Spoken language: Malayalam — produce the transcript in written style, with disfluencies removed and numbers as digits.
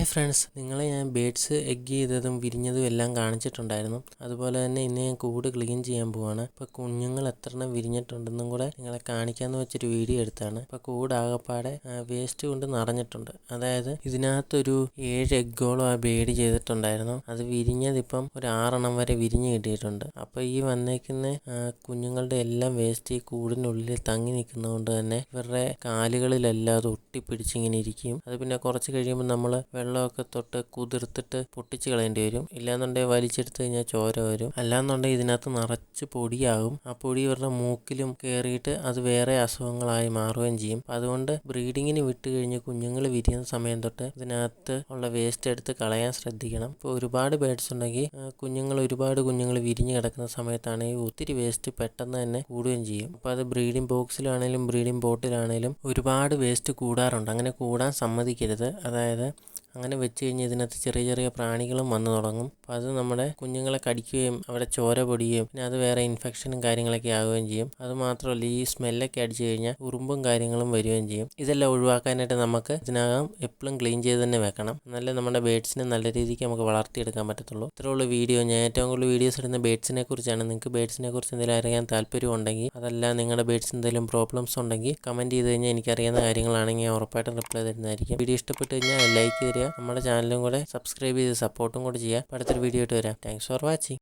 ഹായ് ഫ്രണ്ട്സ്, നിങ്ങളെ ഞാൻ ബേഡ്സ് എഗ് ചെയ്തതും വിരിഞ്ഞതും എല്ലാം കാണിച്ചിട്ടുണ്ടായിരുന്നു. അതുപോലെ തന്നെ ഇന്ന് ഞാൻ കൂട് ക്ലീൻ ചെയ്യാൻ പോവാണ്. ഇപ്പോൾ കുഞ്ഞുങ്ങൾ എത്ര എണ്ണം വിരിഞ്ഞിട്ടുണ്ടെന്നും കൂടെ നിങ്ങളെ കാണിക്കാമെന്ന് വെച്ചൊരു വീഡിയോ എടുത്താണ്. ഇപ്പോൾ കൂട് ആകപ്പാടെ വേസ്റ്റ് കൊണ്ട് നിറഞ്ഞിട്ടുണ്ട്. അതായത് ഇതിനകത്തൊരു 7 എഗ്ഗോളം ആ ബേഡ് ചെയ്തിട്ടുണ്ടായിരുന്നു. അത് വിരിഞ്ഞതിപ്പം ഒരു 6 എണ്ണം വരെ വിരിഞ്ഞ് കിട്ടിയിട്ടുണ്ട്. അപ്പോൾ ഈ വന്നേക്കുന്ന കുഞ്ഞുങ്ങളുടെ എല്ലാം വേസ്റ്റ് ഈ കൂടിനുള്ളിൽ തങ്ങി നിൽക്കുന്നതുകൊണ്ട് തന്നെ ഇവരുടെ കാലുകളിലെല്ലാം അത് ഒട്ടിപ്പിടിച്ചിങ്ങനെ ഇരിക്കും. അത് പിന്നെ കുറച്ച് കഴിയുമ്പോൾ നമ്മൾ വെള്ളമൊക്കെ തൊട്ട് കുതിർത്തിട്ട് പൊട്ടിച്ച് കളയേണ്ടി വരും. ഇല്ലാന്നുണ്ടെങ്കിൽ വലിച്ചെടുത്ത് കഴിഞ്ഞാൽ ചോര വരും. അല്ലാന്നുണ്ടെങ്കിൽ ഇതിനകത്ത് നിറച്ച് പൊടിയാകും. ആ പൊടി ഇവരുടെ മൂക്കിലും കയറിയിട്ട് അത് വേറെ അസുഖങ്ങളായി മാറുകയും ചെയ്യും. അതുകൊണ്ട് ബ്രീഡിങ്ങിന് വിട്ട് കഴിഞ്ഞ് കുഞ്ഞുങ്ങൾ വിരിയുന്ന സമയം തൊട്ട് ഇതിനകത്ത് ഉള്ള വേസ്റ്റ് എടുത്ത് കളയാൻ ശ്രദ്ധിക്കണം. ഇപ്പോൾ ഒരുപാട് ബേഡ്സ് ഉണ്ടെങ്കിൽ ഒരുപാട് കുഞ്ഞുങ്ങൾ വിരിഞ്ഞ് കിടക്കുന്ന സമയത്താണെങ്കിൽ ഒത്തിരി വേസ്റ്റ് പെട്ടെന്ന് തന്നെ കൂടുകയും ചെയ്യും. അപ്പോൾ അത് ബ്രീഡിംഗ് ബോക്സിലാണെങ്കിലും ബ്രീഡിംഗ് ബോട്ടിലാണെങ്കിലും ഒരുപാട് വേസ്റ്റ് കൂടാറുണ്ട്. അങ്ങനെ കൂടാൻ സമ്മതിക്കരുത്. അതായത് അങ്ങനെ വെച്ച് കഴിഞ്ഞാൽ ഇതിനകത്ത് ചെറിയ ചെറിയ പ്രാണികളും വന്നു തുടങ്ങും. അപ്പോൾ അത് നമ്മുടെ കുഞ്ഞുങ്ങളെ കടിക്കുകയും അവിടെ ചോര പൊടിയുകയും പിന്നെ അത് വേറെ ഇൻഫെക്ഷനും കാര്യങ്ങളൊക്കെ ആവുകയും ചെയ്യും. അതുമാത്രമല്ല, ഈ സ്മെല്ലൊക്കെ അടിച്ചു കഴിഞ്ഞാൽ ഉറുമ്പും കാര്യങ്ങളും വരികയും ചെയ്യും. ഇതെല്ലാം ഒഴിവാക്കാനായിട്ട് നമുക്ക് ഇതിനകം എപ്പോഴും ക്ലീൻ ചെയ്ത് തന്നെ വെക്കണം. എന്നാലേ നമ്മുടെ ബേഡ്സിനെ നല്ല രീതിക്ക് നമുക്ക് വളർത്തിയെടുക്കാൻ പറ്റത്തുള്ളൂ. ഇത്രയുള്ള വീഡിയോ. ഞാൻ ഏറ്റവും കൂടുതൽ വീഡിയോസ് ഇടുന്ന ബേഡ്സിനെ കുറിച്ചാണ്. നിങ്ങൾക്ക് ബേഡ്സിനെ കുറിച്ച് എന്തെങ്കിലും അറിയാൻ താല്പര്യം ഉണ്ടെങ്കിൽ, അതല്ല നിങ്ങളുടെ ബേഡ്സിന് എന്തെങ്കിലും പ്രോബ്ലംസ് ഉണ്ടെങ്കിൽ കമൻറ്റ് ചെയ്ത് കഴിഞ്ഞാൽ എനിക്കറിയാവുന്ന കാര്യങ്ങളാണെങ്കിൽ ഞാൻ ഉറപ്പായിട്ടും റിപ്ലൈ തരുന്നതായിരിക്കും. വീഡിയോ ഇഷ്ടപ്പെട്ട് കഴിഞ്ഞാൽ ലൈക്ക് തരിക. നമ്മുടെ ചാനലും കൂടെ സബ്സ്ക്രൈബ് ചെയ്ത് സപ്പോർട്ടും കൂടെ ചെയ്യുക. അടുത്തൊരു വീഡിയോ ആയിട്ട് വരാം. Thanks for watching.